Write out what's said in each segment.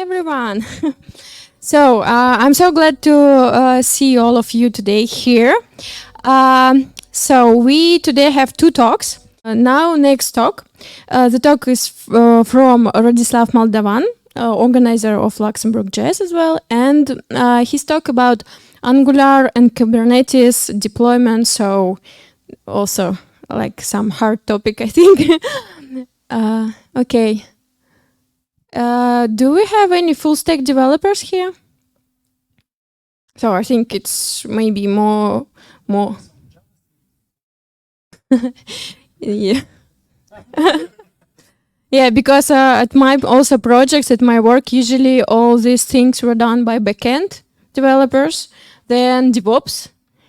everyone. I'm so glad to see all of you today here. We today have two talks. Next talk. The talk is from Rodislav Moldovan, organizer of Luxembourg JS as well, and he's talk about Angular and Kubernetes deployment. So also like some hard topic, I think. Okay. Do we have any full stack developers here? So I think it's maybe more. Yeah. Yeah, because at my also projects at my work, usually all these things were done by backend developers, then DevOps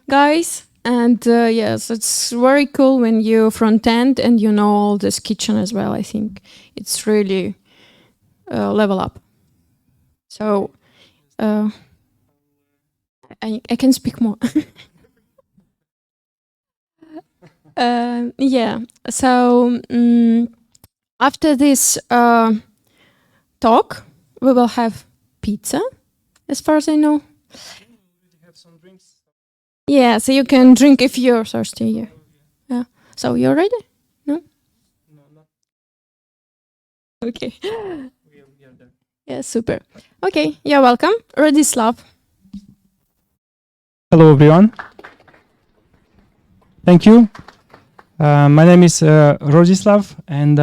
guys, and yes, it's very cool when you front end and you know all this kitchen as well. I think it's really level up. So I can speak more. Yeah. So after this talk, we will have pizza, as far as I know. Have some drinks. Yeah, so you can drink if you're thirsty here. Yeah. So you're ready? No? No, not. Okay. We are there. Yeah, super. Okay, you're welcome. Rodislav. Hello, everyone. Thank you. My name is Rodislav, and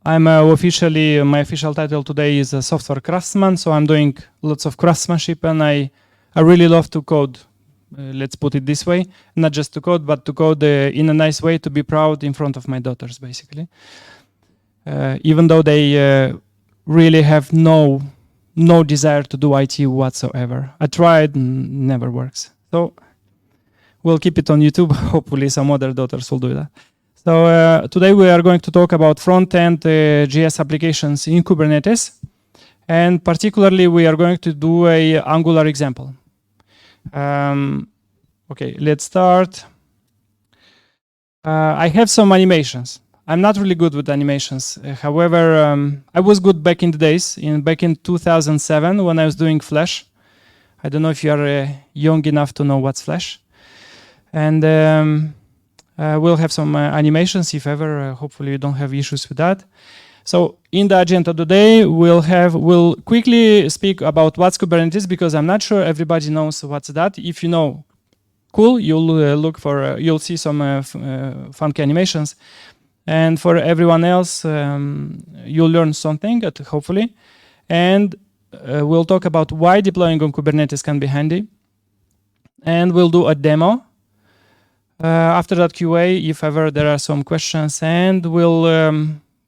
officially my official title today is a software craftsman. So I'm doing lots of craftsmanship, and I really love to code. Let's put it this way: not just to code, but to code in a nice way, to be proud in front of my daughters, basically. Even though they really have no desire to do IT whatsoever. I tried, and never works. So we'll keep it on YouTube. Hopefully some other daughters will do that. So today we are going to talk about front-end JS applications in Kubernetes. And particularly we are going to do a Angular example. Okay, let's start. I have some animations. I'm not really good with animations. However, I was good back in the days, back in 2007 when I was doing Flash. I don't know if you are young enough to know what's Flash. And we'll have some animations if ever. Hopefully you don't have issues with that. So in the agenda today, we'll quickly speak about what's Kubernetes, because I'm not sure everybody knows what's that. If you know, cool, you'll see some funky animations. And for everyone else, you'll learn something, hopefully. And we'll talk about why deploying on Kubernetes can be handy. And we'll do a demo. After that QA, if ever there are some questions, and we'll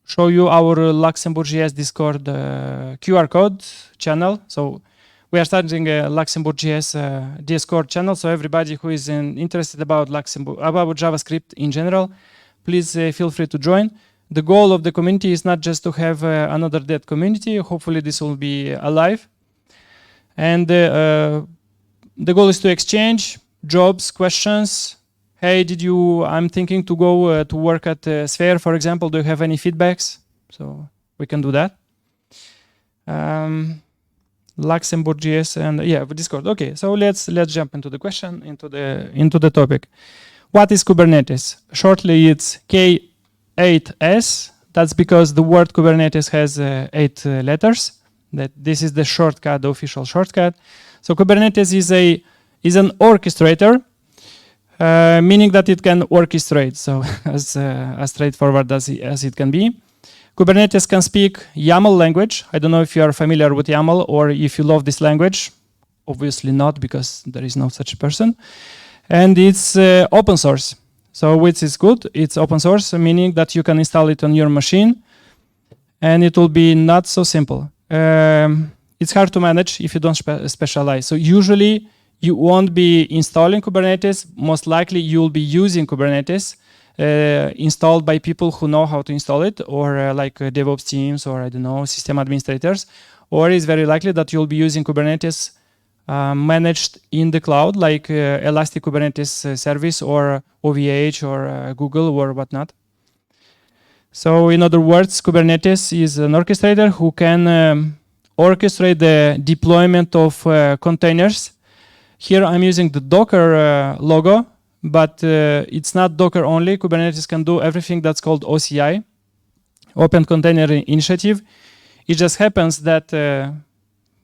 show you our Luxembourg JS Discord QR code channel. So we are starting a Luxembourg JS Discord channel. So everybody who is interested about about JavaScript in general, please feel free to join. The goal of the community is not just to have another dead community. Hopefully this will be alive. And the goal is to exchange jobs, questions. Hey, I'm thinking to go to work at Sphere, for example. Do you have any feedbacks? So we can do that. Luxembourg JS and yeah, Discord. Okay, so let's jump into the question, into the topic. What is Kubernetes? Shortly, it's K8S. That's because the word Kubernetes has 8 letters. This is the shortcut, the official shortcut. So Kubernetes is an orchestrator. Meaning that it can orchestrate, so as straightforward as it can be. Kubernetes can speak Yaml language. I don't know if you are familiar with Yaml or if you love this language. Obviously not, because there is no such person. And it's open source. So which is good. It's open source, meaning that you can install it on your machine. And it will be not so simple. It's hard to manage if you don't specialize. So usually, you won't be installing Kubernetes. Most likely, you'll be using Kubernetes installed by people who know how to install it, or like DevOps teams, or I don't know, system administrators. Or it's very likely that you'll be using Kubernetes managed in the cloud, like Elastic Kubernetes service, or OVH, or Google, or whatnot. So in other words, Kubernetes is an orchestrator who can orchestrate the deployment of containers. Here I'm using the Docker logo, but it's not Docker only. Kubernetes can do everything that's called OCI, Open Container Initiative. It just happens that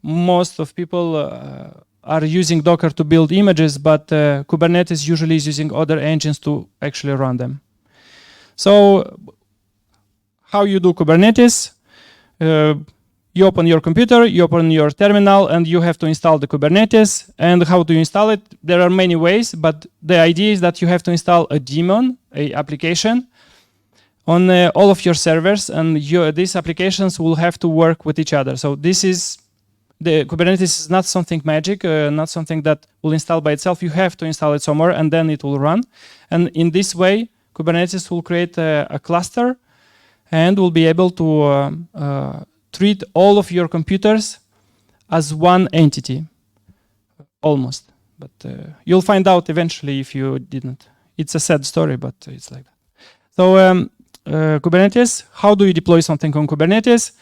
most of people are using Docker to build images, but Kubernetes usually is using other engines to actually run them. So how you do Kubernetes? You open your computer, you open your terminal, and you have to install the Kubernetes. And how do you install it? There are many ways, but the idea is that you have to install a daemon, an application, on all of your servers, and these applications will have to work with each other. So this is, the Kubernetes is not something magic, not something that will install by itself. You have to install it somewhere, and then it will run. And in this way, Kubernetes will create a cluster, and will be able to treat all of your computers as one entity, almost. But you'll find out eventually if you didn't. It's a sad story, but it's like that. So Kubernetes, how do you deploy something on Kubernetes?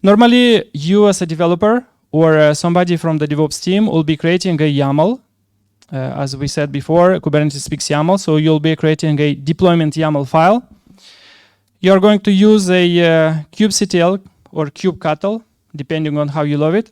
Normally, you as a developer or somebody from the DevOps team will be creating a YAML. As we said before, Kubernetes speaks YAML, so you'll be creating a deployment YAML file. You're going to use a kubectl or kubectl, depending on how you love it.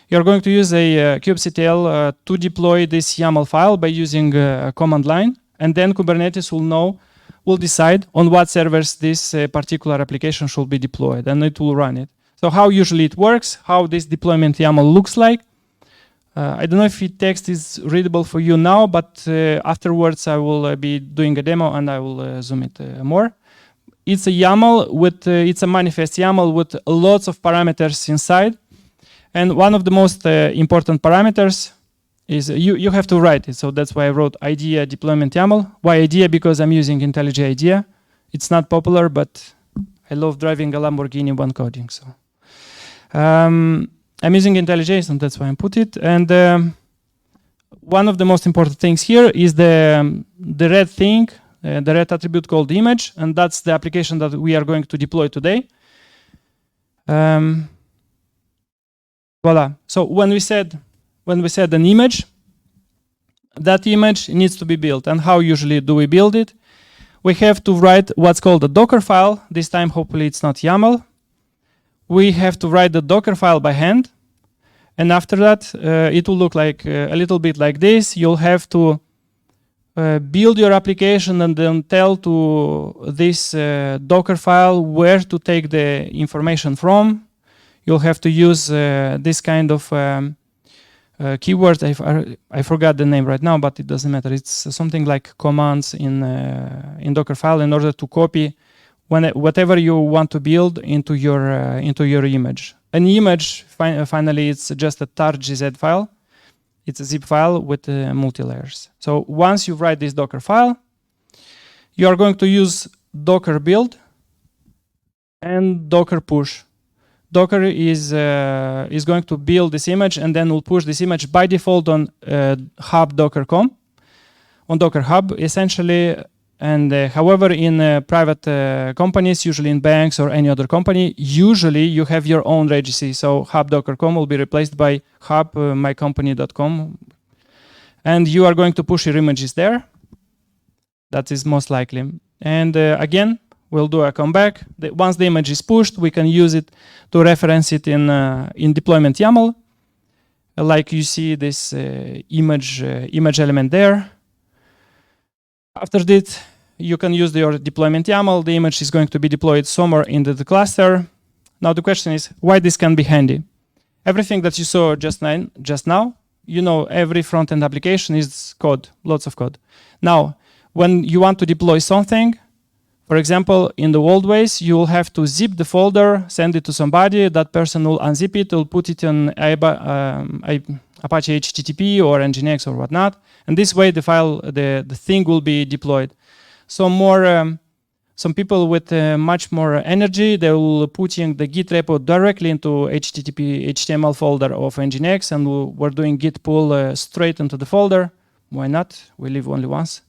You're going to use a kubectl to deploy this YAML file by using a command line, and then Kubernetes will decide on what servers this particular application should be deployed, and it will run it. So how usually it works, how this deployment YAML looks like. I don't know if the text is readable for you now, but afterwards I will be doing a demo and I will zoom it more. It's a YAML with, it's a manifest YAML with lots of parameters inside. And one of the most important parameters is you have to write it. So that's why I wrote IDEA deployment YAML. Why IDEA? Because I'm using IntelliJ IDEA. It's not popular, but I love driving a Lamborghini when coding. So I'm using IntelliJ, so that's why I put it. And one of the most important things here is the red thing, the red attribute called image, and that's the application that we are going to deploy today. Voila. So when we said an image, that image needs to be built. And how usually do we build it? We have to write what's called a Docker file. This time, hopefully, it's not YAML. We have to write the Docker file by hand. And after that, it will look like a little bit like this. You'll have to build your application and then tell to this Docker file where to take the information from. You'll have to use this kind of keywords. I forgot the name right now, but it doesn't matter. It's something like commands in Docker file in order to copy whatever you want to build into your image. An image, finally, it's just a tar.gz file. It's a zip file with multi-layers. So once you write this Docker file, you are going to use Docker build and Docker push. Docker is going to build this image and then will push this image by default on hub docker.com, on Docker Hub, essentially. And however, in private companies, usually in banks or any other company, usually you have your own registry. So hub docker.com will be replaced by hub mycompany.com. And you are going to push your images there. That is most likely. And again, we'll do a comeback. Once the image is pushed, we can use it to reference it in deployment YAML. Like you see this image element there. After that, you can use your deployment YAML. The image is going to be deployed somewhere in the cluster. Now the question is, why this can be handy? Everything that you saw just now, you know, every front-end application is code, lots of code. Now, when you want to deploy something, for example, in the old ways, you will have to zip the folder, send it to somebody, that person will unzip it, will put it in Apache HTTP or Nginx or whatnot, and this way the file, the thing will be deployed. Some people with much more energy, they will put in the Git repo directly into HTML folder of Nginx, and we're doing git pull straight into the folder. Why not? We live only once.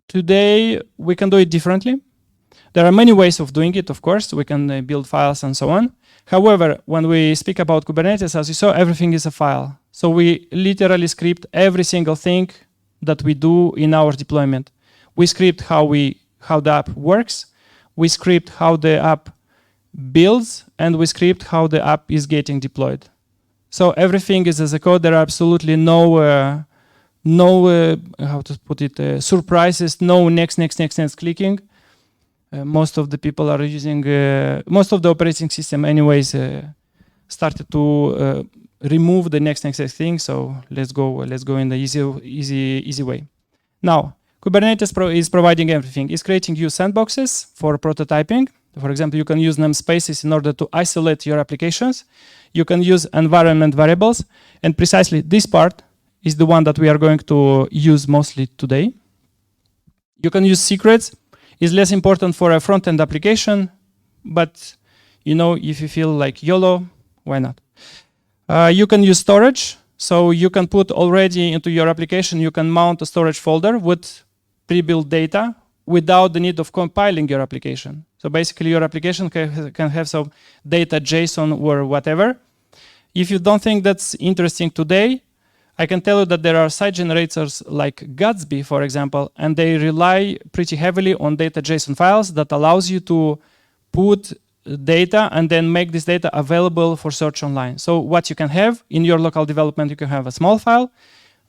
To today we can do it differently. There are many ways of doing it, of course. We can build files and so on. However, when we speak about Kubernetes, as you saw, everything is a file. So we literally script every single thing that we do in our deployment. We script how the app works. We script how the app builds, and we script how the app is getting deployed. So everything is as a code. There are absolutely no how to put it, surprises, no next clicking. Most of the people are using, most of the operating system anyways started to remove the next thing. So let's go in the easy way. Now, Kubernetes is providing everything. It's creating you sandboxes for prototyping. For example, you can use namespaces in order to isolate your applications. You can use environment variables. And precisely this part is the one that we are going to use mostly today. You can use secrets. It's less important for a front-end application, but if you feel like YOLO, why not? You can use storage. So you can put already into your application, you can mount a storage folder with pre-built data without the need of compiling your application. So basically your application can have some data JSON or whatever. If you don't think that's interesting today, I can tell you that there are site generators like Gatsby, for example, and they rely pretty heavily on data JSON files that allows you to put data and then make this data available for search online. So what you can have in your local development, you can have a small file,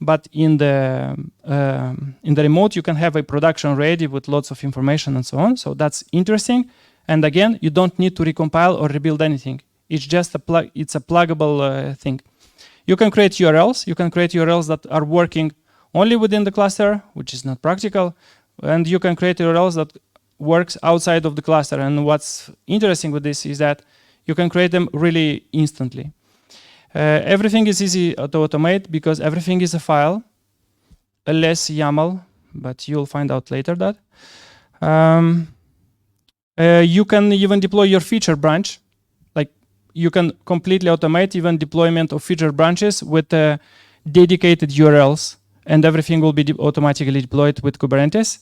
but in the remote, you can have a production ready with lots of information and so on. So that's interesting. And again, you don't need to recompile or rebuild anything. It's just it's a pluggable thing. You can create URLs. You can create URLs that are working only within the cluster, which is not practical. And you can create URLs that works outside of the cluster. And what's interesting with this is that you can create them really instantly. Everything is easy to automate because everything is a file, less YAML, but you'll find out later that. You can even deploy your feature branch. You can completely automate even deployment of feature branches with dedicated URLs, and everything will be automatically deployed with Kubernetes.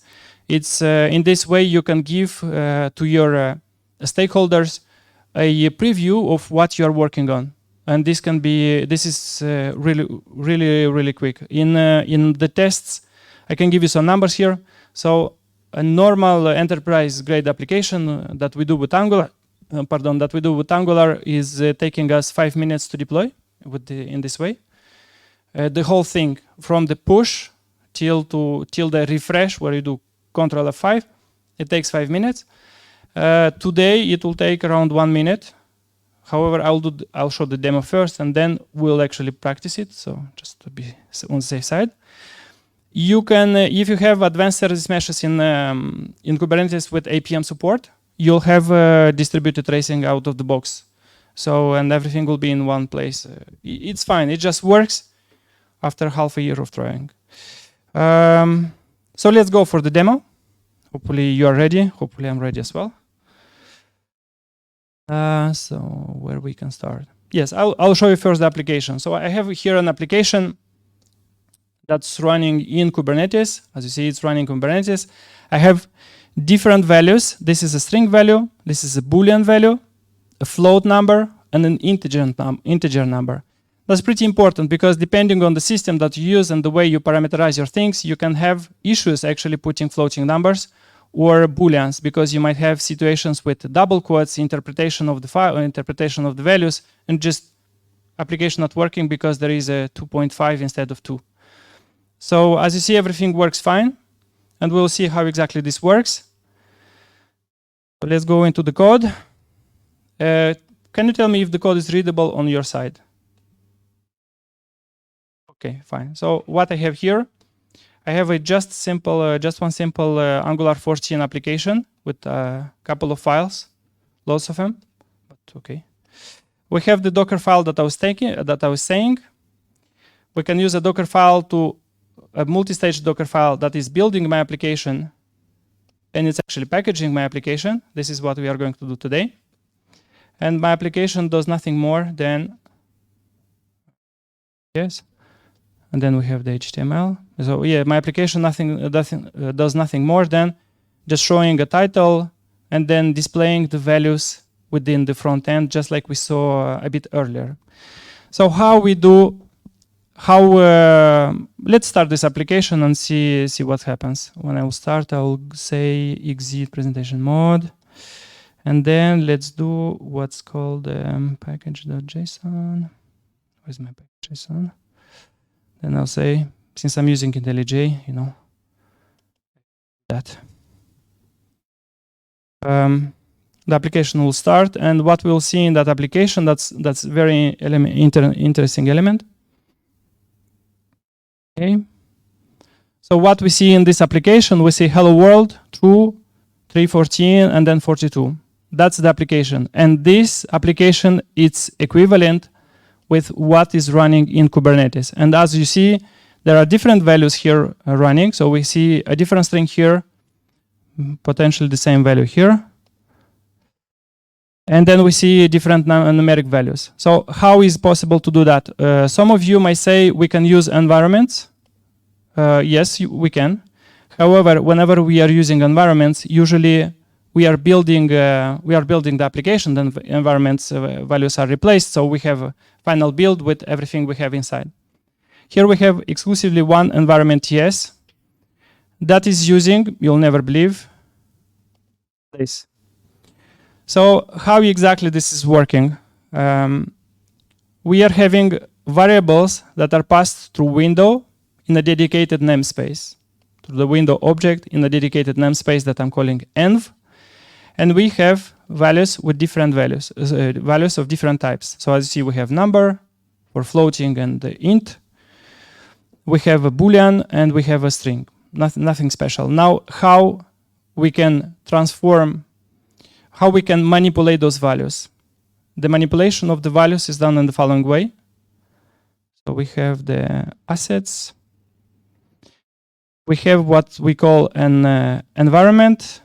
It's in this way you can give to your stakeholders a preview of what you are working on, and this is really quick. In the tests, I can give you some numbers here. So a normal enterprise grade application that we do with Angular. Is taking us 5 minutes to deploy in this way. The whole thing from the push till the refresh where you do Control F5, it takes 5 minutes. Today it will take around 1 minute. However, I'll show the demo first and then we'll actually practice it. So just to be on the safe side. You can, if you have advanced service meshes in Kubernetes with APM support, you'll have distributed tracing out of the box. So, and everything will be in one place. It's fine, it just works after half a year of trying. So let's go for the demo. Hopefully you are ready. Hopefully I'm ready as well. So where we can start. Yes, I'll show you first the application. So I have here an application that's running in Kubernetes. As you see, it's running Kubernetes. I have different values. This is a string value. This is a Boolean value, a float number, and an integer number. That's pretty important because depending on the system that you use and the way you parameterize your things, you can have issues actually putting floating numbers or Booleans because you might have situations with double quotes, interpretation of the file, interpretation of the values, and just application not working because there is a 2.5 instead of 2. So as you see, everything works fine. And we'll see how exactly this works. So let's go into the code. Can you tell me if the code is readable on your side? Okay, fine. So what I have here, I have a just one simple Angular 14 application with a couple of files, lots of them, but okay. We have the Docker file that I was saying. We can use a Docker file to a multi-stage Docker file that is building my application and it's actually packaging my application. This is what we are going to do today. And my application does nothing more than, yes, and then we have the HTML. So yeah, my application does nothing more than just showing a title and then displaying the values within the front end, just like we saw a bit earlier. So how we do, let's start this application and see what happens. When I will start, I will say exit presentation mode. And then let's do what's called package.json. Where's my package.json? Then I'll say, since I'm using IntelliJ, that. The application will start, and what we'll see in that application, that's very interesting element. Okay. So what we see in this application, we see hello world, true, 314, and then 42. That's the application. And this application, it's equivalent with what is running in Kubernetes. And as you see, there are different values here running. So we see a different string here, potentially the same value here. And then we see different numeric values. So how is it possible to do that? Some of you might say we can use environments. Yes, we can. However, whenever we are using environments, usually we are building the application, then the environments values are replaced. So we have a final build with everything we have inside. Here we have exclusively one environment TS that is using, you'll never believe, this. So how exactly this is working? We are having variables that are passed through window in a dedicated namespace, to the window object in a dedicated namespace that I'm calling env. And we have values with different values, values of different types. So as you see, we have number for floating and the int. We have a boolean and we have a string. Nothing special. Now, how we can transform, how we can manipulate those values. The manipulation of the values is done in the following way. So we have the assets. We have what we call an environment.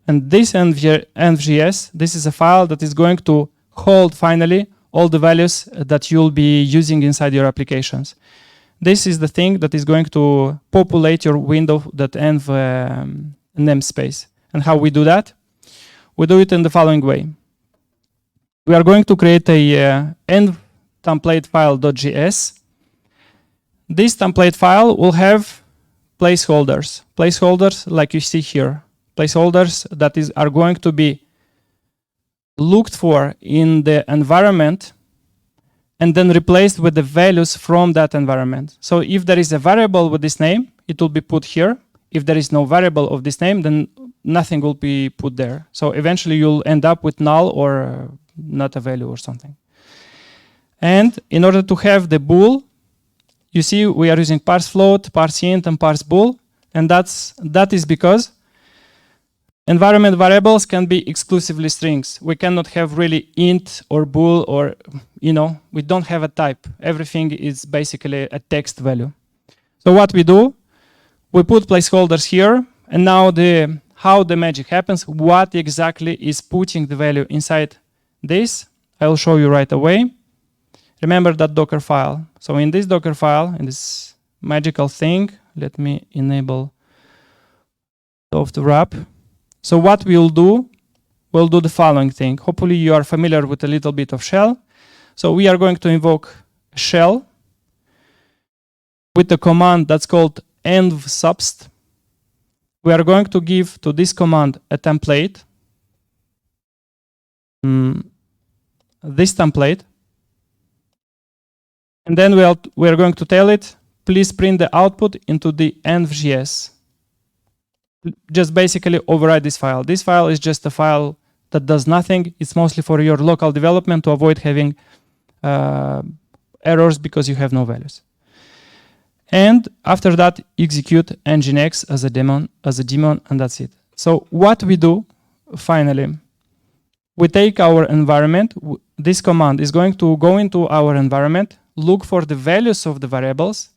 And this env.js, this is a file that is going to hold finally all the values that you'll be using inside your applications. This is the thing that is going to populate your window.env namespace. And how we do that? We do it in the following way. We are going to create a env template file.js. This template file will have placeholders like you see here. Placeholders that are going to be looked for in the environment and then replaced with the values from that environment. So if there is a variable with this name, it will be put here. If there is no variable of this name, then nothing will be put there. So eventually you'll end up with null or not a value or something. And in order to have the bool, you see we are using parse float, parse int, and parse bool. And that is because environment variables can be exclusively strings. We cannot have really int or bool or, we don't have a type. Everything is basically a text value. So what we do, we put placeholders here, and now how the magic happens, what exactly is putting the value inside this, I will show you right away. Remember that Docker file. So in this Docker file, in this magical thing, let me enable soft wrap. So what we'll do the following thing. Hopefully you are familiar with a little bit of shell. So we are going to invoke a shell with a command that's called env-subst. We are going to give to this command a template. This template. And then we are going to tell it, please print the output into the env.js. Just basically override this file. This file is just a file that does nothing. It's mostly for your local development to avoid having errors because you have no values. And after that, execute nginx as a daemon, and that's it. So what we do, finally, we take our environment. This command is going to go into our environment, look for the values of the variables,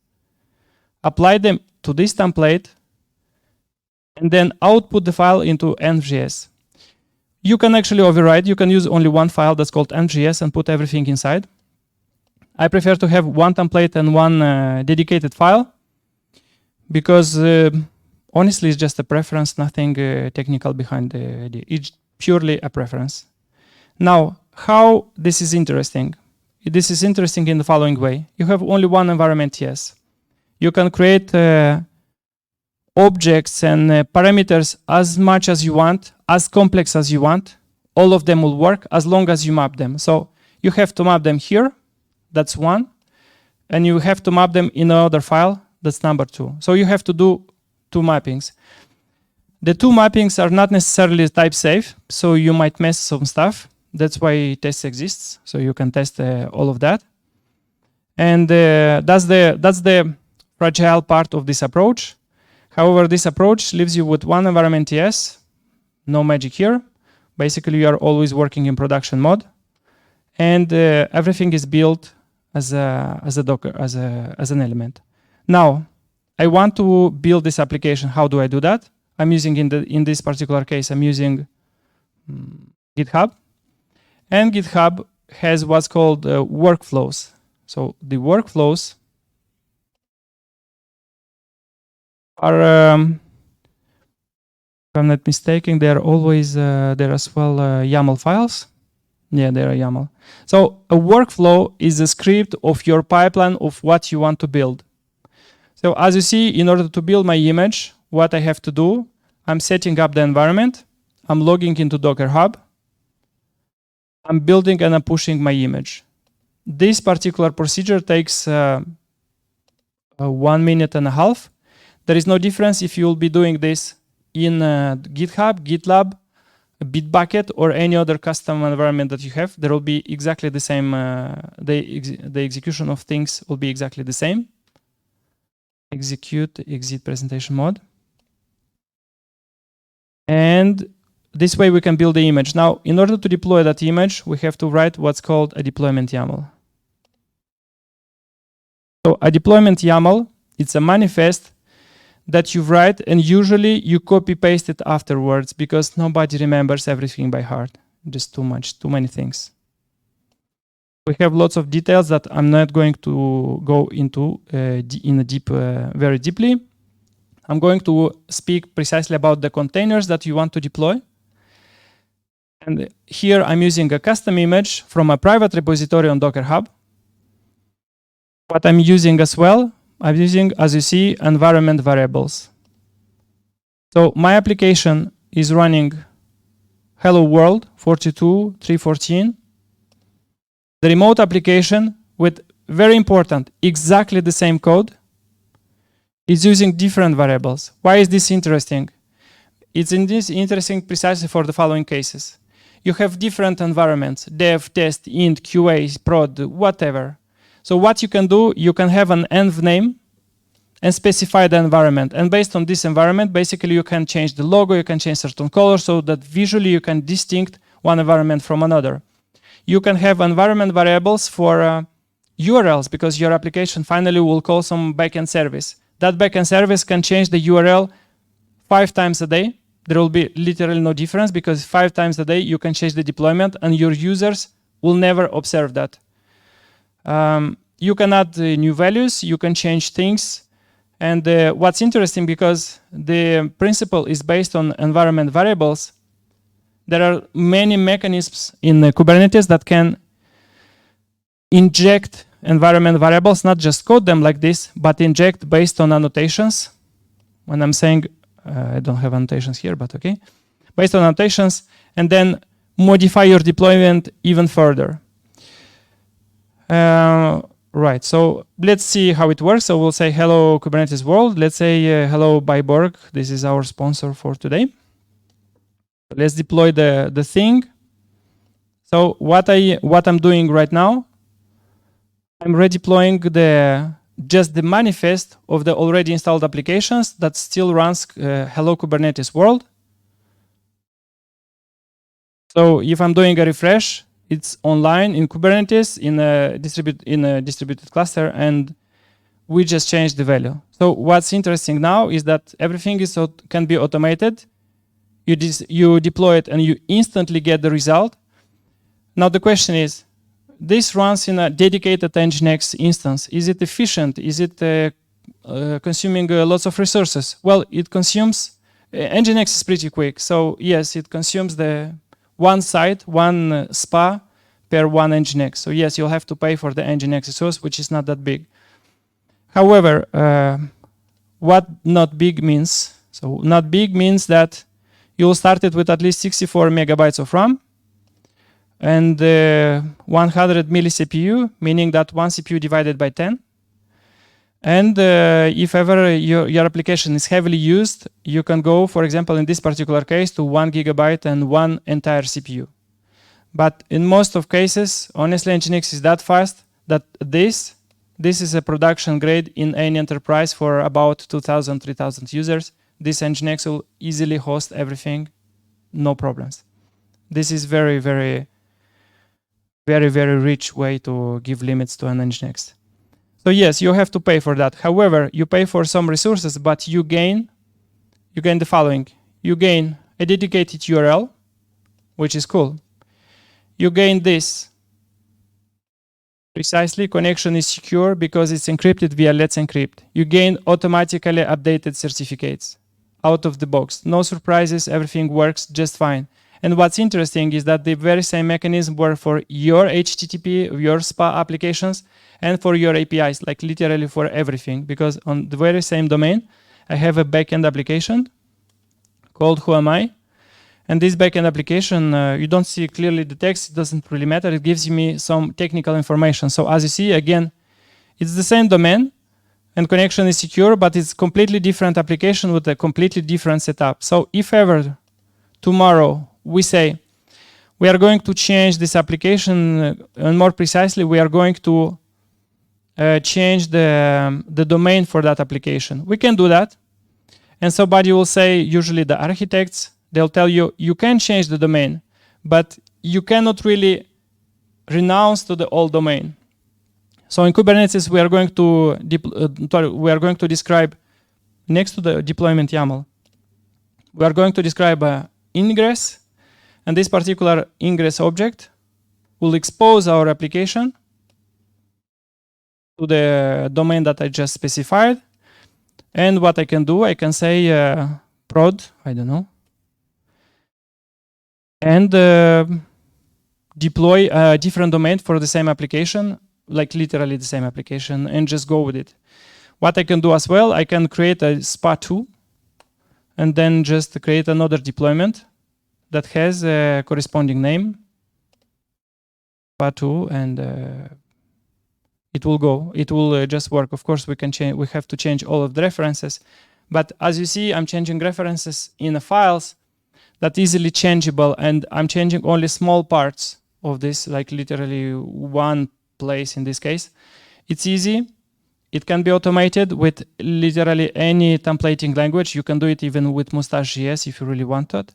apply them to this template, and then output the file into env.js. You can actually override. You can use only one file that's called env.js and put everything inside. I prefer to have one template and one dedicated file because honestly, it's just a preference, nothing technical behind the idea. It's purely a preference. Now, how this is interesting? This is interesting in the following way. You have only one environment, yes. You can create objects and parameters as much as you want, as complex as you want. All of them will work as long as you map them. So you have to map them here, that's one. And you have to map them in another file, that's number two. So you have to do two mappings. The two mappings are not necessarily type safe, so you might mess some stuff. That's why test exists, so you can test all of that. And that's the fragile part of this approach. However, this approach leaves you with one environment, yes, no magic here. Basically, you are always working in production mode, and everything is built as a Docker, as an element. Now, I want to build this application. How do I do that? I'm using in this particular case, I'm using GitHub, and GitHub has what's called workflows. So the workflows are, if I'm not mistaken, they are always there as well YAML files. Yeah, they are YAML. So a workflow is a script of your pipeline of what you want to build. So as you see, in order to build my image, what I have to do, I'm setting up the environment, I'm logging into Docker Hub, I'm building and I'm pushing my image. This particular procedure takes 1.5 minutes. There is no difference if you will be doing this in GitHub, GitLab, Bitbucket, or any other custom environment that you have. There will be exactly the same, the execution of things will be exactly the same. Exit presentation mode. And this way we can build the image. Now, in order to deploy that image, we have to write what's called a deployment YAML. So a deployment YAML, it's a manifest that you write, and usually you copy paste it afterwards because nobody remembers everything by heart. Just too many things. We have lots of details that I'm not going to go into very deeply. I'm going to speak precisely about the containers that you want to deploy. And here I'm using a custom image from a private repository on Docker Hub. What I'm using as well, I'm using, as you see, environment variables. So my application is running hello world 42.3.14. The remote application with, very important, exactly the same code is using different variables. Why is this interesting? It's interesting precisely for the following cases. You have different environments, dev, test, int, QA, prod, whatever. So what you can do, you can have an env name and specify the environment. And based on this environment, basically you can change the logo, you can change certain colors so that visually you can distinct one environment from another. You can have environment variables for URLs because your application finally will call some backend service. That backend service can change the URL 5 times a day. There will be literally no difference because 5 times a day you can change the deployment and your users will never observe that. You can add new values, you can change things. And what's interesting, because the principle is based on environment variables, there are many mechanisms in Kubernetes that can inject environment variables, not just code them like this, but inject based on annotations. When I'm saying, I don't have annotations here, but okay. Based on annotations, and then modify your deployment even further. Right, so let's see how it works. So we'll say hello Kubernetes world. Let's say hello Byborg. This is our sponsor for today. Let's deploy the thing. So what I'm doing right now, I'm redeploying just the manifest of the already installed applications that still runs hello Kubernetes world. So if I'm doing a refresh, it's online in Kubernetes in a distributed cluster, and we just changed the value. So what's interesting now is that everything can be automated. You deploy it and you instantly get the result. Now the question is, this runs in a dedicated Nginx instance. Is it efficient? Is it consuming lots of resources? Well, it consumes, Nginx is pretty quick. So yes, it consumes the one site, one SPA per one Nginx. So yes, you'll have to pay for the Nginx resource, which is not that big. However, what not big means? So not big means that you'll start it with at least 64 megabytes of RAM and 100 milli CPU, meaning that one CPU divided by 10. And if ever your application is heavily used, you can go, for example, in this particular case, to 1 gigabyte and one entire CPU. But in most of cases, honestly, Nginx is that fast that this is a production grade in any enterprise for about 2,000, 3,000 users. This Nginx will easily host everything, no problems. This is very, very rich way to give limits to an Nginx. So yes, you have to pay for that. However, you pay for some resources, but you gain the following. You gain a dedicated URL, which is cool. You gain this. Precisely, connection is secure because it's encrypted via Let's Encrypt. You gain automatically updated certificates out of the box. No surprises, everything works just fine. And what's interesting is that the very same mechanism works for your HTTP, your SPA applications, and for your APIs, like literally for everything. Because on the very same domain, I have a backend application called Who Am I? And this backend application, you don't see clearly the text, it doesn't really matter, it gives me some technical information. So as you see, again, it's the same domain, and connection is secure, but it's completely different application with a completely different setup. So if ever tomorrow we say, we are going to change this application, and more precisely, we are going to change the domain for that application. We can do that. And somebody will say, usually the architects, they'll tell you, you can change the domain, but you cannot really renounce to the old domain. So in Kubernetes, we are going to describe, next to the deployment YAML, we are going to describe ingress, and this particular ingress object will expose our application to the domain that I just specified. And what I can do, I can say prod, I don't know, and deploy a different domain for the same application, like literally the same application, and just go with it. What I can do as well, I can create a SPA2 and then just create another deployment that has a corresponding name, SPA2, and it will go. It will just work. Of course, we can change. We have to change all of the references, but as you see, I'm changing references in the files that easily changeable, and I'm changing only small parts of this, like literally one place in this case. It's easy. It can be automated with literally any templating language. You can do it even with Mustache JS if you really want it.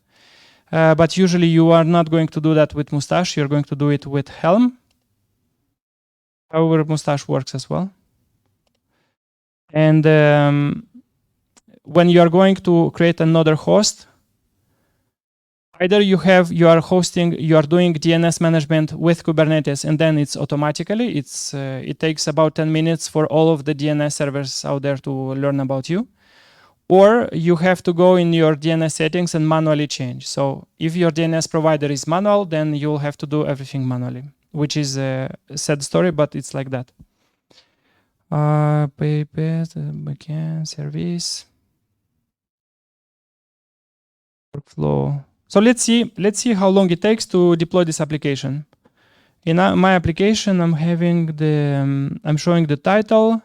But usually you are not going to do that with Mustache. You're going to do it with Helm. However, Mustache works as well. And when you are going to create another host, either you are doing DNS management with Kubernetes, and then it's automatically, it takes about 10 minutes for all of the DNS servers out there to learn about you. Or you have to go in your DNS settings and manually change. So if your DNS provider is manual, then you'll have to do everything manually, which is a sad story, but it's like that. Backend service, workflow. So let's see how long it takes to deploy this application. In my application, I'm showing the title.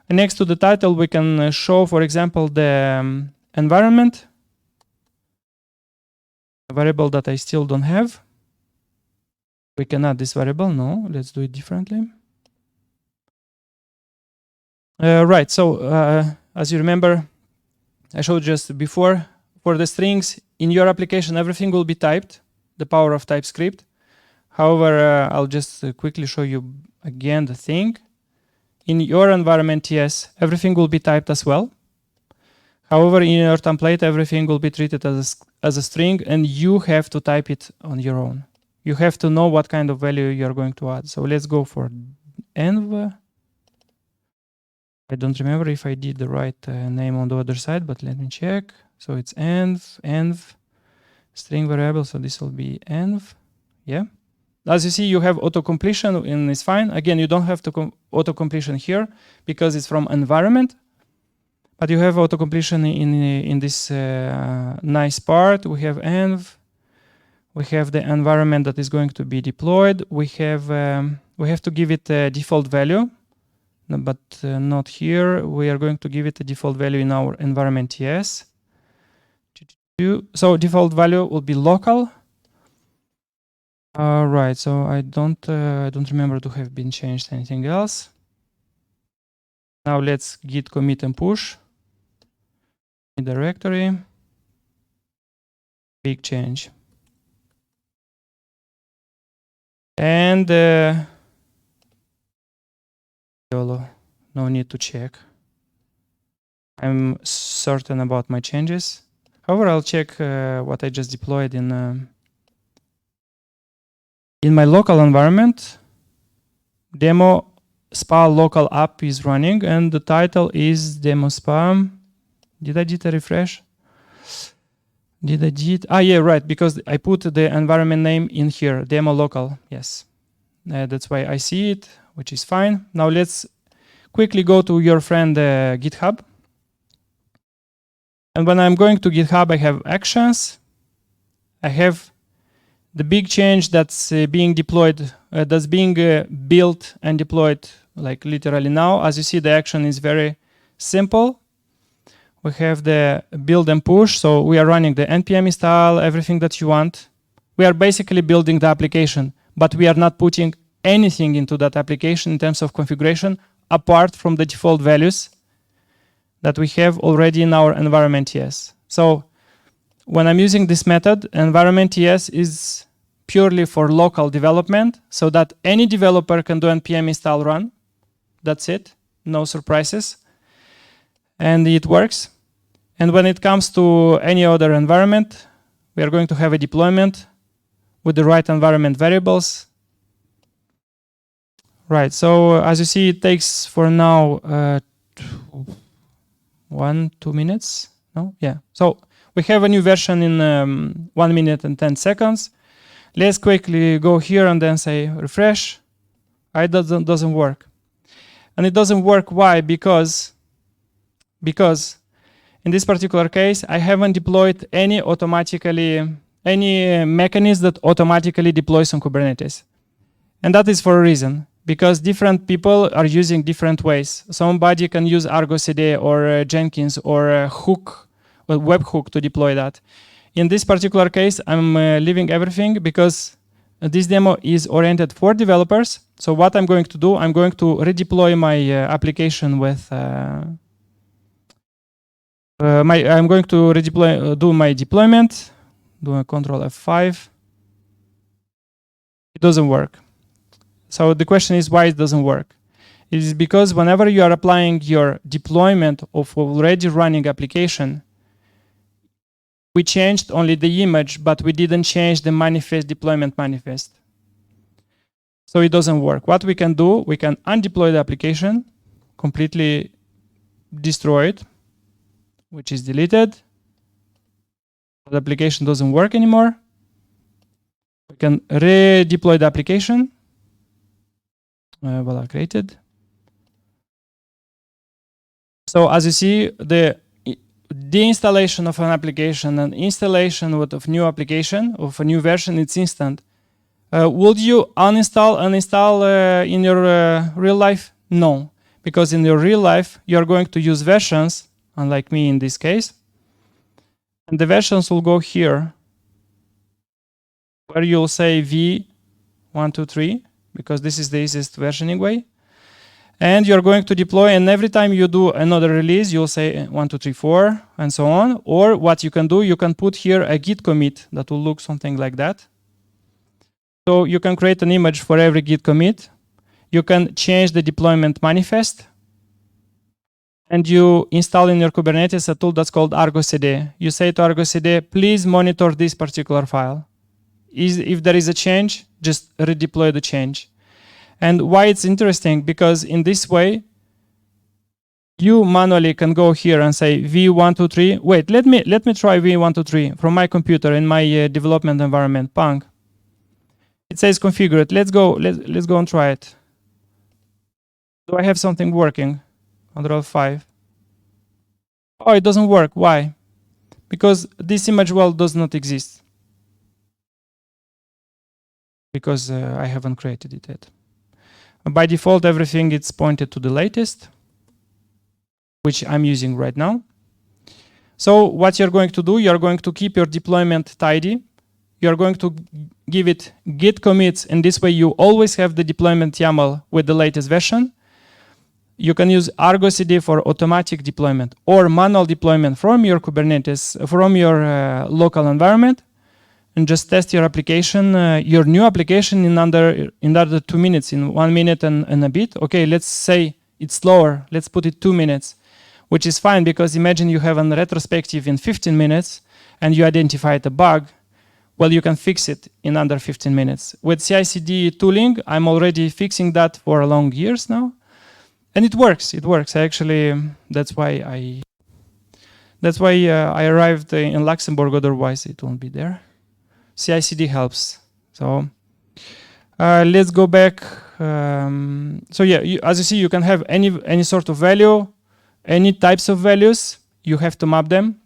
And next to the title, we can show, for example, the environment, a variable that I still don't have. We can add this variable. No, let's do it differently. Right, so as you remember, I showed just before, for the strings in your application, everything will be typed, the power of TypeScript. However, I'll just quickly show you again the thing. In your environment, yes, everything will be typed as well. However, in your template, everything will be treated as a string, and you have to type it on your own. you have to know what kind of value you're going to add. So let's go for env. I don't remember if I did the right name on the other side, but let me check. So it's env string variable. So this will be env. Yeah. As you see, you have auto-completion and it's fine. Again, you don't have to auto-completion here because it's from environment. But you have auto-completion in this nice part. We have env. We have the environment that is going to be deployed. We have to give it a default value, but not here. We are going to give it a default value in our environment JS. So default value will be local. Right. So I don't remember to have been changed anything else. Now let's git commit and push directory. Big change. And YOLO, no need to check. I'm certain about my changes. However, I'll check what I just deployed in my local environment. Demo spa local app is running, and the title is demo spa. Did I did a refresh? Yeah, right, because I put the environment name in here, demo local. Yes, that's why I see it, which is fine. Now let's quickly go to your friend GitHub. And when I'm going to GitHub, I have actions. I have the big change that's being deployed, that's being built and deployed like literally now. As you see, the action is very simple. We have the build and push. So we are running the npm install, everything that you want. We are basically building the application, but we are not putting anything into that application in terms of configuration apart from the default values that we have already in our environment JS. So when I'm using this method, environment JS is purely for local development so that any developer can do npm install run. That's it. No surprises. And it works. And when it comes to any other environment, we are going to have a deployment with the right environment variables. Right, so as you see, it takes for now 1-2 minutes. No? Yeah. So we have a new version in 1 minute and 10 seconds. Let's quickly go here and then say refresh. It doesn't work. And it doesn't work, why? Because in this particular case, I haven't deployed any mechanism that automatically deploys on Kubernetes. And that is for a reason, because different people are using different ways. Somebody can use Argo CD or Jenkins or a hook, a webhook to deploy that. In this particular case, I'm leaving everything because this demo is oriented for developers. So what I'm going to do, I'm going to redeploy my application with I'm going to do my deployment, do a Control F5. It doesn't work. So the question is why it doesn't work. It is because whenever you are applying your deployment of already running application, we changed only the image, but we didn't change the manifest, deployment manifest. So it doesn't work. What we can do, we can undeploy the application, completely destroy it, which is deleted. The application doesn't work anymore. We can redeploy the application. Voila, created. So as you see, the installation of an application and installation of new application, of a new version, it's instant. Would you uninstall and install in your real life? No, because in your real life, you're going to use versions, unlike me in this case. And the versions will go here, where you'll say v123, because this is the easiest versioning way. And you're going to deploy, and every time you do another release, you'll say 1, 2, 3, 4, and so on. Or what you can do, you can put here a git commit that will look something like that. So you can create an image for every git commit. You can change the deployment manifest. And you install in your Kubernetes a tool that's called Argo CD. You say to Argo CD, please monitor this particular file. if there is a change, just redeploy the change. And why it's interesting, because in this way, you manually can go here and say v123. Wait, let me try v123 from my computer in my development environment, pang. It says configured. Let's go and try it. Do I have something working? Control 5. Oh, it doesn't work. Why? Because this image well does not exist. Because I haven't created it yet. By default, everything is pointed to the latest, which I'm using right now. So what you're going to do, you're going to keep your deployment tidy. You're going to give it git commits, and this way you always have the deployment YAML with the latest version. You can use Argo CD for automatic deployment or manual deployment from your Kubernetes, from your local environment, and just test your application, your new application in under 2 minutes, in 1 minute and a bit. Okay, let's say it's slower. Let's put it 2 minutes, which is fine, because imagine you have a retrospective in 15 minutes and you identified a bug. Well, you can fix it in under 15 minutes. With CI/CD tooling, I'm already fixing that for long years now. And it works. It works. Actually, that's why I arrived in Luxembourg. Otherwise, it won't be there. CI/CD helps. So let's go back. So yeah, as you see, you can have any sort of value, any types of values. You have to map them.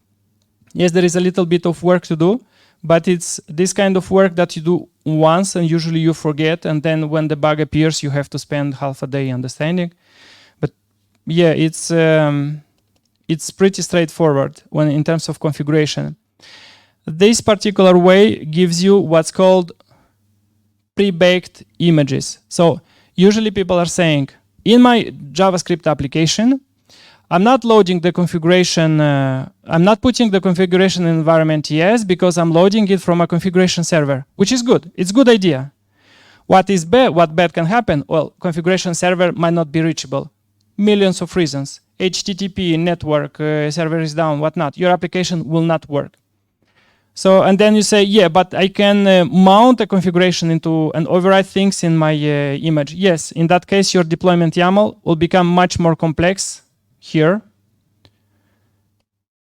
Yes, there is a little bit of work to do, but it's this kind of work that you do once and usually you forget. And then when the bug appears, you have to spend half a day understanding. Yeah, it's pretty straightforward when in terms of configuration. This particular way gives you what's called pre-baked images. So usually people are saying, in my JavaScript application, I'm not loading the configuration, I'm not putting the configuration in environment yes, because I'm loading it from a configuration server, which is good. It's a good idea. What bad can happen? Well, configuration server might not be reachable. Millions of reasons. HTTP, network, server is down, whatnot. Your application will not work. So, and then you say, yeah, but I can mount a configuration into and override things in my image. Yes, in that case, your deployment YAML will become much more complex here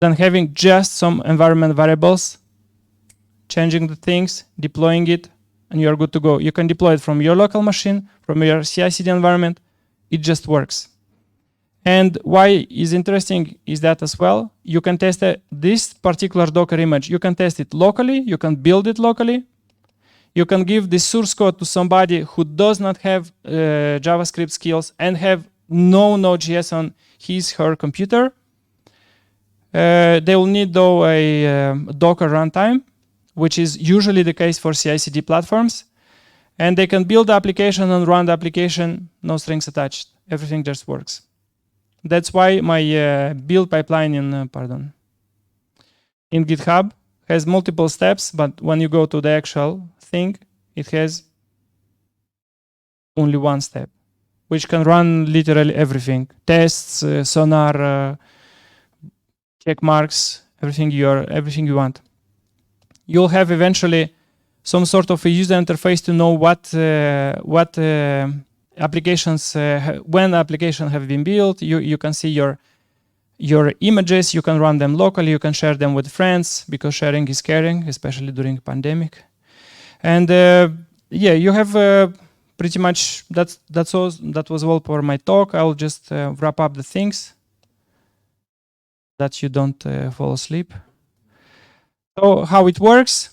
than having just some environment variables, changing the things, deploying it, and you're good to go. You can deploy it from your local machine, from your CI/CD environment. It just works. And why is interesting is that as well, you can test this particular Docker image. You can test it locally. You can build it locally. You can give the source code to somebody who does not have JavaScript skills and have no Node.js on her computer. They will need, though, a Docker runtime, which is usually the case for CI/CD platforms. And they can build the application and run the application, no strings attached. Everything just works. That's why my build pipeline in GitHub has multiple steps, but when you go to the actual thing, it has only one step, which can run literally everything. Tests, sonar, check marks, everything you want. You'll have eventually some sort of a user interface to know what applications, when applications have been built. You can see your images. You can run them locally. You can share them with friends, because sharing is caring, especially during pandemic. And yeah, you have pretty much that was all for my talk. I'll just wrap up the things that you don't fall asleep. So how it works?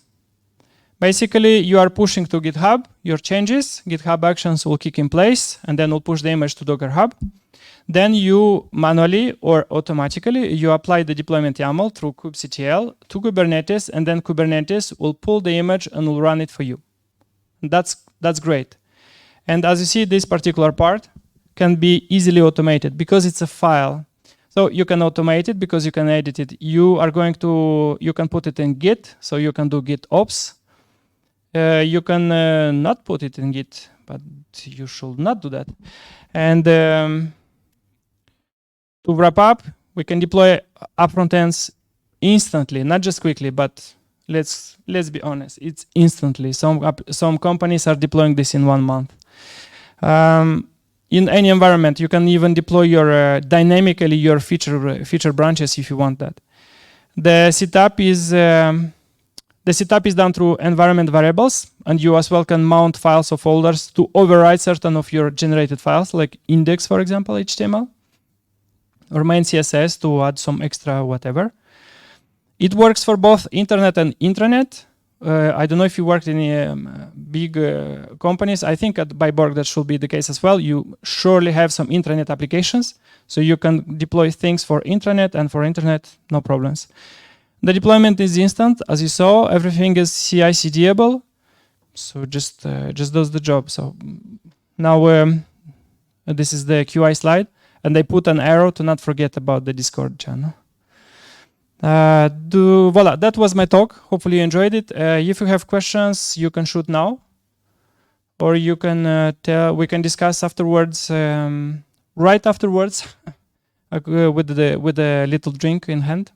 Basically, you are pushing to GitHub your changes. GitHub Actions will kick in place, and then will push the image to Docker Hub. Then you manually or automatically, you apply the deployment YAML through kubectl to Kubernetes, and then Kubernetes will pull the image and will run it for you. And that's great. And as you see, this particular part can be easily automated because it's a file. So you can automate it because you can edit it. You can put it in Git, so you can do Git ops. You can not put it in Git, but you should not do that. And to wrap up, we can deploy app frontends instantly, not just quickly, but Let's be honest. It's instantly. Some companies are deploying this in 1 month. In any environment, you can even deploy your dynamically your feature branches if you want that. The setup is done through environment variables, and you as well can mount files or folders to override certain of your generated files, like index, for example, HTML, or main CSS to add some extra whatever. It works for both internet and intranet. I don't know if you worked in big companies. I think at Byborg that should be the case as well. You surely have some intranet applications, so you can deploy things for intranet and for internet, no problems. The deployment is instant, as you saw. Everything is CI/CD-able, so just does the job. So now this is the QI slide, and I put an arrow to not forget about the Discord channel. Voila, that was my talk. Hopefully you enjoyed it. If you have questions, you can shoot now, or you can we can discuss afterwards, right afterwards, with the little drink in hand.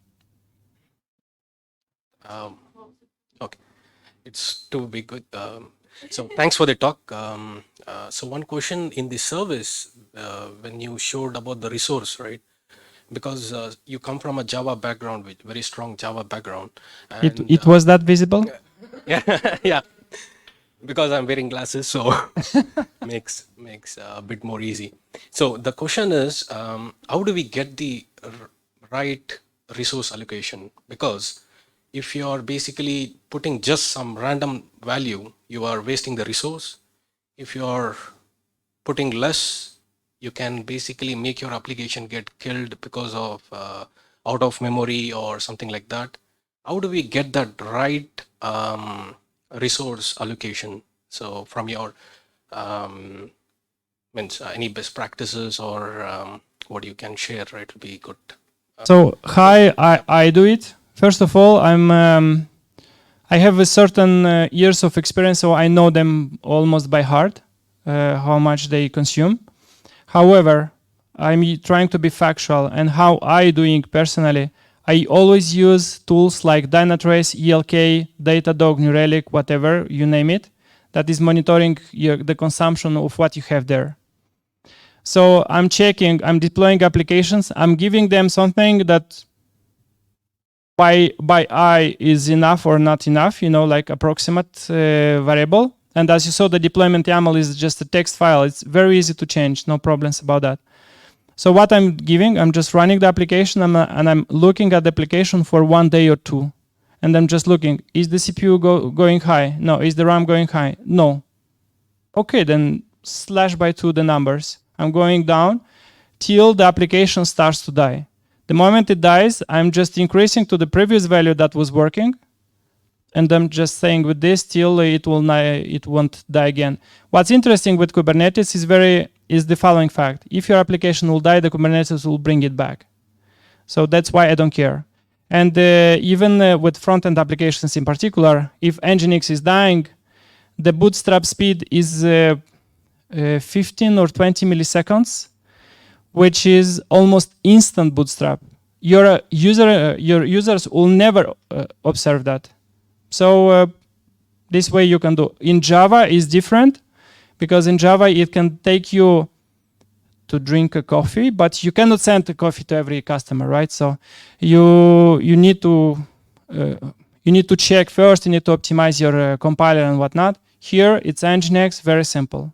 Okay, it's to be good. So thanks for the talk. So one question in the service, when you showed about the resource, right? Because you come from a Java background, with very strong Java background. And, it was that visible? Yeah, yeah. Because I'm wearing glasses, so makes a bit more easy. So the question is, how do we get the right resource allocation? Because if you're basically putting just some random value, you are wasting the resource. If you're putting less, you can basically make your application get killed because of out of memory or something like that. How do we get that right resource allocation? So from your any best practices or what you can share, right, will be good. So how I do it. First of all, I have a certain years of experience, so I know them almost by heart, how much they consume. However, I'm trying to be factual, and how I doing personally, I always use tools like Dynatrace, ELK, Datadog, New Relic, whatever, you name it, that is monitoring the consumption of what you have there. So I'm checking, I'm deploying applications, I'm giving them something that by eye is enough or not enough, like approximate variable. And as you saw, the deployment YAML is just a text file. It's very easy to change, no problems about that. So what I'm giving, I'm just running the application and I'm looking at the application for 1 day or 2. And I'm just looking, is the CPU going high? No. Is the RAM going high? No. Okay, then slash by 2 the numbers. I'm going down till the application starts to die. The moment it dies, I'm just increasing to the previous value that was working. And I'm just saying with this till it won't die again. What's interesting with Kubernetes is the following fact. If your application will die, the Kubernetes will bring it back. So that's why I don't care. And even with front-end applications in particular, if Nginx is dying, the bootstrap speed is 15 or 20 milliseconds, which is almost instant bootstrap. Your users will never observe that. So this way you can do. In Java is different, because in Java it can take you to drink a coffee, but you cannot send a coffee to every customer, right? So you need to check first. You need to optimize your compiler and whatnot. Here it's Nginx, very simple.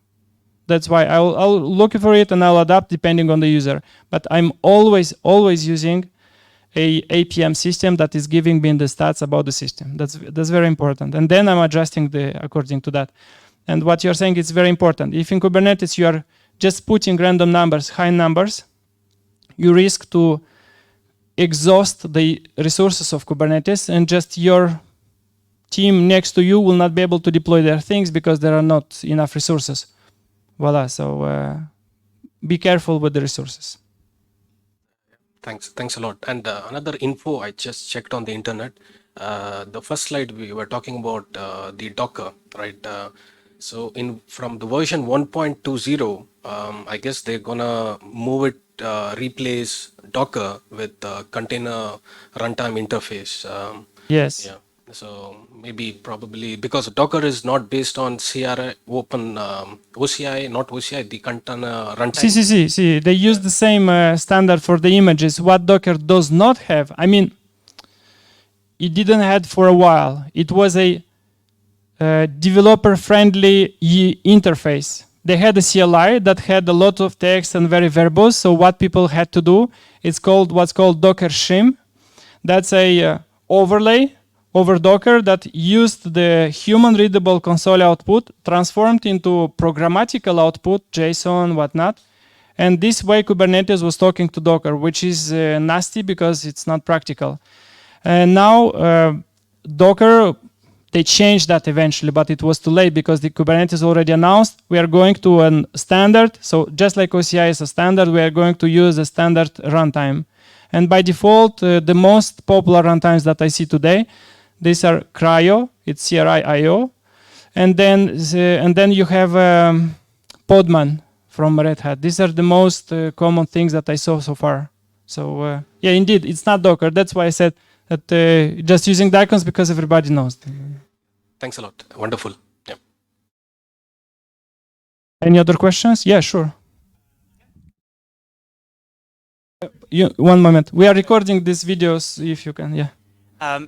That's why I'll look for it and I'll adapt depending on the user. But I'm always using a APM system that is giving me the stats about the system. That's very important. And then I'm adjusting according to that. And what you're saying is very important. If in Kubernetes you are just putting random numbers, high numbers, you risk to exhaust the resources of Kubernetes, and just your team next to you will not be able to deploy their things because there are not enough resources. Voila. So be careful with the resources. Thanks a lot. And another info I just checked on the internet. The first slide we were talking about the Docker, right? So from the version 1.20, I guess they're gonna move it, replace Docker with container runtime interface. Yes. Yeah. So maybe probably because Docker is not based on CRI open OCI, not OCI, the container runtime. See, they use the same standard for the images. What Docker does not have, I mean, it didn't have for a while. It was a developer-friendly interface. They had a CLI that had a lot of text and very verbose. So what people had to do, it's called what's called Docker shim. That's a overlay over Docker that used the human-readable console output, transformed into programmatical output, JSON, whatnot. And this way Kubernetes was talking to Docker, which is nasty because it's not practical. And now Docker, they changed that eventually, but it was too late because the Kubernetes already announced we are going to a standard. So just like OCI is a standard, we are going to use a standard runtime. And by default, the most popular runtimes that I see today, these are CRI-O, it's CRI-IO, and then you have Podman from Red Hat. These are the most common things that I saw so far. So yeah, indeed, it's not Docker. That's why I said that just using the icons because everybody knows. Thanks a lot. Wonderful. Yeah. Any other questions? Yeah, sure. One moment. We are recording these videos. If you can, yeah.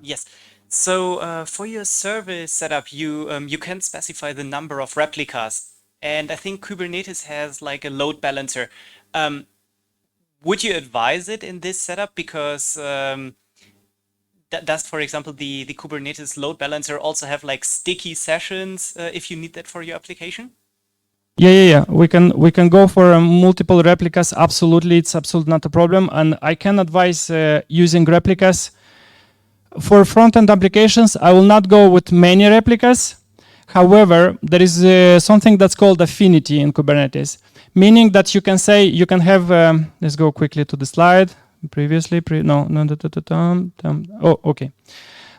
Yes. So for your service setup, you can specify the number of replicas, and I think Kubernetes has like a load balancer. Would you advise it in this setup? Because does, for example, the Kubernetes load balancer also have like sticky sessions if you need that for your application? Yeah. We can go for multiple replicas. Absolutely, it's absolutely not a problem. And I can advise using replicas. For front-end applications, I will not go with many replicas. However, there is something that's called Affinity in Kubernetes, meaning that you can say, you can have, let's go quickly to the slide, oh, okay.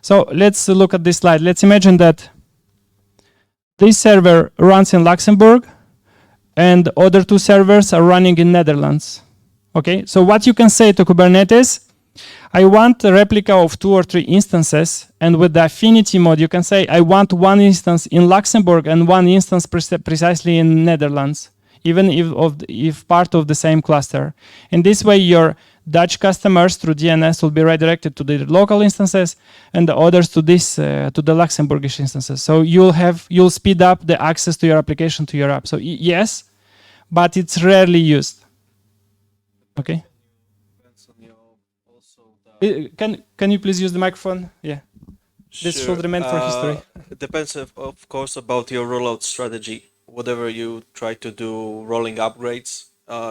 So let's look at this slide. Let's imagine that this server runs in Luxembourg and other two servers are running in Netherlands. Okay, so what you can say to Kubernetes, I want a replica of 2 or 3 instances, and with the Affinity mode, you can say, I want one instance in Luxembourg and one instance precisely in Netherlands, even if part of the same cluster. In this way, your Dutch customers through DNS will be redirected to the local instances, and the others to this to the Luxembourgish instances. So you'll speed up the access to your application to your app. So yes, but it's rarely used. Okay. Can you please use the microphone? Yeah. This should remain for history. It depends, of course, about your rollout strategy. Whatever you try to do, rolling upgrades,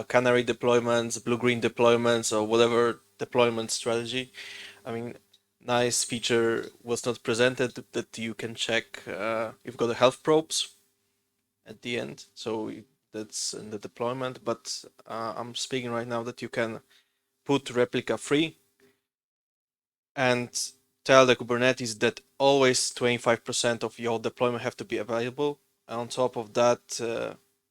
canary deployments, blue-green deployments, or whatever deployment strategy. I mean, nice feature was not presented that you can check. You've got the health probes at the end, so that's in the deployment. But I'm speaking right now that you can put replica free and tell the Kubernetes that always 25% of your deployment have to be available. And on top of that,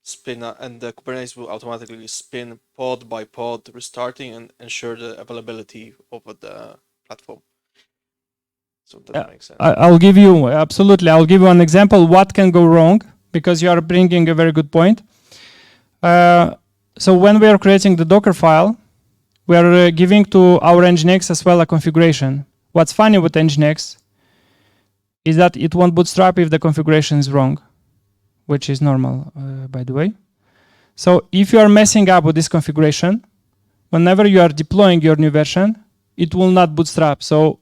spin and the Kubernetes will automatically spin pod by pod, restarting and ensure the availability over the platform. So that makes sense. I'll give you an example what can go wrong, because you are bringing a very good point. So when we are creating the Docker file, we are giving to our Nginx as well a configuration. What's funny with Nginx is that it won't bootstrap if the configuration is wrong, which is normal, by the way. So if you are messing up with this configuration, whenever you are deploying your new version, it will not bootstrap. So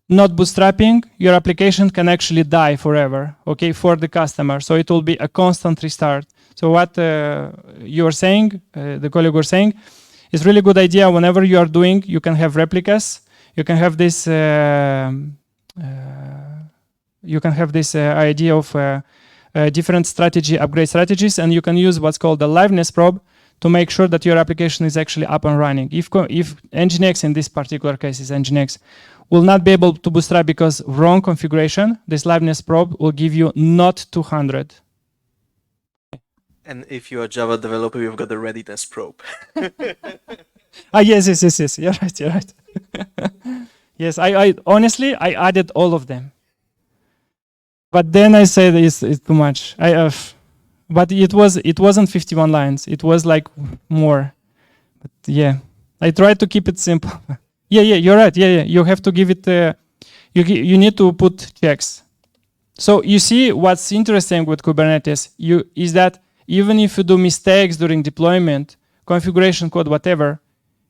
not bootstrapping, your application can actually die forever, okay, for the customer. So it will be a constant restart. So what you were saying, the colleague was saying, it's really good idea. Whenever you are doing, you can have replicas. You can have this. Idea of different upgrade strategies, and you can use what's called the Liveness Probe to make sure that your application is actually up and running. If Nginx, in this particular case is Nginx, will not be able to bootstrap because wrong configuration, this Liveness Probe will give you not 200. And if you're a Java developer, you've got the Readiness Probe. Yes. You're right. Yes, I honestly, I added all of them. But then I said it's too much. But it wasn't 51 lines. It was like more. But yeah, I tried to keep it simple. Yeah, you're right. Yeah, you have to give it. You need to put checks. So you see what's interesting with Kubernetes is that even if you do mistakes during deployment, configuration code, whatever,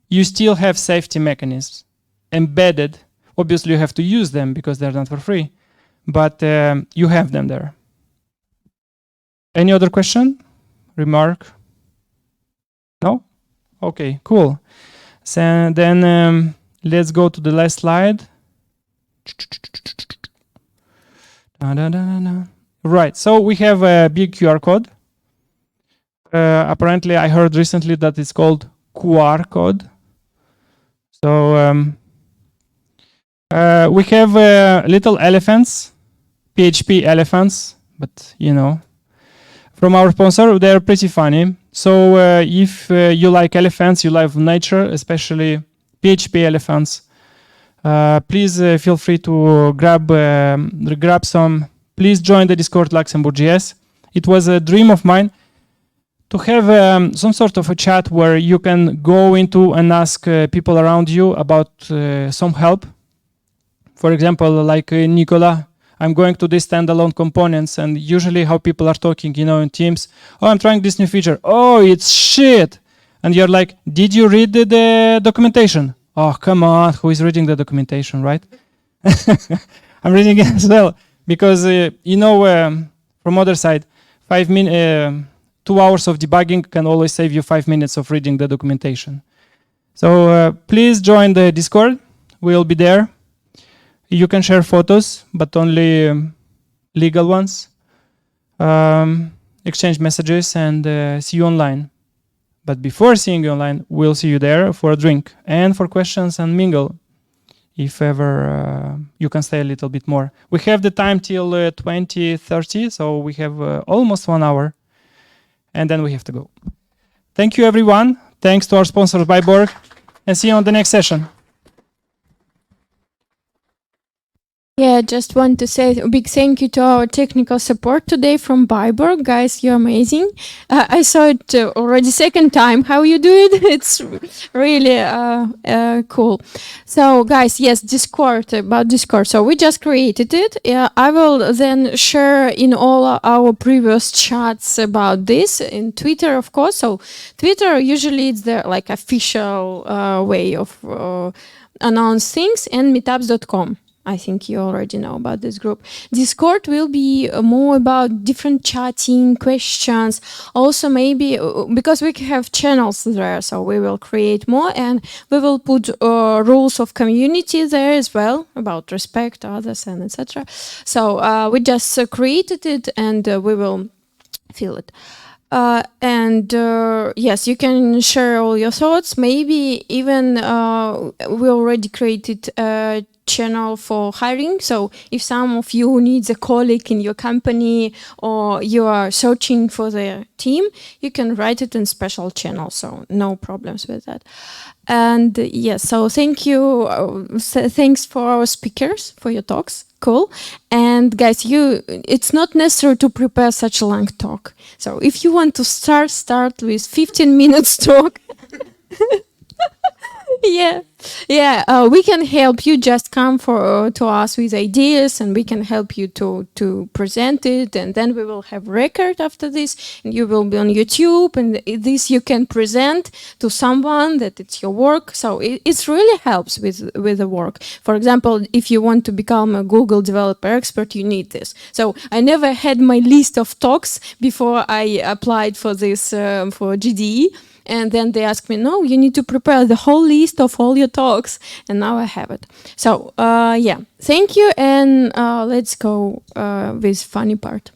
you still have safety mechanisms embedded. Obviously, you have to use them because they're not for free, but you have them there. Any other question? Remark? No? Okay, cool. So then let's go to the last slide. Right, so we have a big QR code. Apparently, I heard recently that it's called QR code. So we have little elephants, PHP elephants, but you know, from our sponsor, they're pretty funny. So if you like elephants, you love nature, especially PHP elephants, please feel free to grab some. Please join the Discord Luxembourg JS. It was a dream of mine to have some sort of a chat where you can go into and ask people around you about some help. For example, like Nicola, I'm going to these standalone components, and usually how people are talking, you know, in Teams, oh, I'm trying this new feature. Oh, it's shit. And you're like, did you read the documentation? Oh, come on, who is reading the documentation, right? I'm reading it as well, because, you know, from other side, 2 hours of debugging can always save you 5 minutes of reading the documentation. So please join the Discord. We'll be there. You can share photos, but only legal ones. Exchange messages and see you online. But before seeing you online, we'll see you there for a drink and for questions and mingle. If ever you can stay a little bit more. We have the time till 20:30, so we have almost 1 hour. And then we have to go. Thank you, everyone. Thanks to our sponsors, Byborg. And see you on the next session. Yeah, just want to say a big thank you to our technical support today from Byborg. Guys, you're amazing. I saw it already second time how you do it. It's really cool. So guys, yes, Discord, about Discord. So we just created it. I will then share in all our previous chats about this in Twitter, of course. So Twitter, usually it's the like official way of announce things, and meetups.com. I think you already know about this group. Discord will be more about different chatting, questions. Also maybe, because we have channels there, so we will create more, and we will put rules of community there as well, about respect others and etc. So we just created it, and we will fill it. Yes, you can share all your thoughts. Maybe even we already created a channel for hiring. So if some of you needs a colleague in your company, or you are searching for the team, you can write it in special channel. So no problems with that. And yes, so thank you. Thanks for our speakers for your talks. Cool. And guys, it's not necessary to prepare such a long talk. So if you want to start with 15 minutes talk. We can help you. Just come to us with ideas, and we can help you to present it, and then we will have record after this, and you will be on YouTube, and this you can present to someone that it's your work. So it really helps with the work. For example, if you want to become a Google developer expert, you need this. So I never had my list of talks before I applied for this for GDE. And then they asked me, no, you need to prepare the whole list of all your talks. And now I have it. So, thank you. And let's go with funny part.